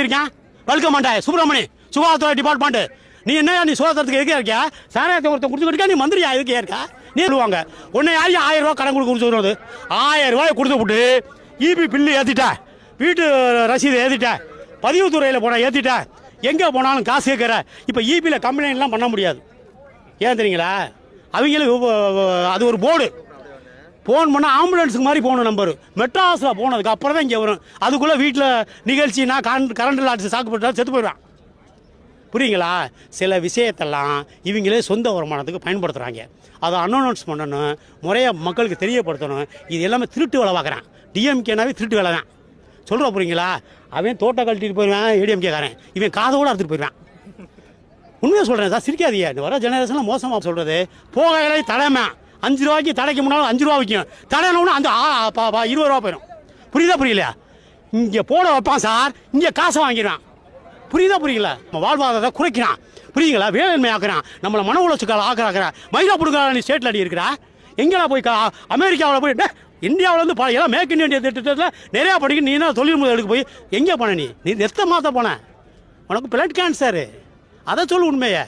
இருக்கேன் வெல்கம் மாட்டேன் சுப்பிரமணி சுகாதார டிபார்ட்மெண்ட். நீ என்ன நீ சுகாதாரத்துக்கு எதுக்கே இருக்கியா? சாராயத்தை ஒருத்தன் கொடுத்துக்கிட்டா நீ மந்திரியா எதுக்கே இருக்கா? நீ சொல்லுவாங்க உன்னை யாரையும் 1000 ரூபா கடன் கொடுக்க சொல்றது. 1000 ரூபாய் கொடுத்து விட்டு இபி பில்லு ஏற்றிட்ட, வீட்டு ரசீதை ஏற்றிட்ட, பதிவுத்துறையில் போன ஏற்றிட்ட, எங்கே போனாலும் காசு கேட்குற. இப்போ இபியில் கம்ப்ளைண்ட்லாம் பண்ண முடியாது. ஏன் தெரியுங்களா? அவங்களுக்கு அது ஒரு போர்டு. ஃபோன் பண்ணால் ஆம்புலன்ஸுக்கு மாதிரி போகணும் நம்பர். மெட்ராஸில் போனதுக்கு அப்புறம் தான் இங்கே வரும். அதுக்குள்ளே வீட்டில் நிகழ்ச்சினா கரண்ட் லாட்சி சாக்குப்பட்டா செத்து போயிடுவான். புரியுங்களா? சில விஷயத்தெல்லாம் இவங்களே சொந்த வருமானத்துக்கு பயன்படுத்துகிறாங்க. அதை அனௌன்ஸ் பண்ணணும், முறையாக மக்களுக்கு தெரியப்படுத்தணும். இது எல்லாமே திருட்டு வேலை பார்க்குறான். டிஎம்கேனாவே திருட்டு வேலை தான். சொல்கிற புரியுங்களா? அவன் தோட்டம் கழட்டிட்டு போயிடுவான் ஏடிஎம்கேக்காரன், இவன் காதோடு அறுத்துட்டு போயிடுவான். உண்மையாக சொல்கிறேன் சார், சிரிக்காதீங்க. இந்த வர ஜெனரேஷனில் மோசமாக சொல்கிறது. போகையிலே தலைமை 5 ரூபாய்க்கு தடைக்கு முன்னாலும் 5 ரூபா விற்கும். தடையணும்னு அந்த 20 ரூபா போயிடும். புரியுதா புரியலையா? இங்கே போட வைப்பான் சார், இங்கே காசை வாங்கிடுவான். புரியுதா புரியல? நம்ம வாழ்வாதாரத்தை குறைக்கிறான். புரியுங்களா? வேலைமை ஆக்குறான், நம்மளை மன உளைச்சல் ஆக்குறான். மயிலா பிடுங்கா நீ ஸ்டேட்டில் அடி இருக்கிறா. எங்கேடா போய் அமெரிக்காவில் போய் இந்தியாவில் வந்து எல்லாம் மேக் இன் இண்டியா திட்டத்தில் நிறையா படிக்க. நீ என்ன தொழில் முதலுக்கு போய் எங்கே போன? நீ ரத்த மாற்ற போன, உனக்கு பிளட் கேன்சரு. அதை சொல்லு உண்மையை.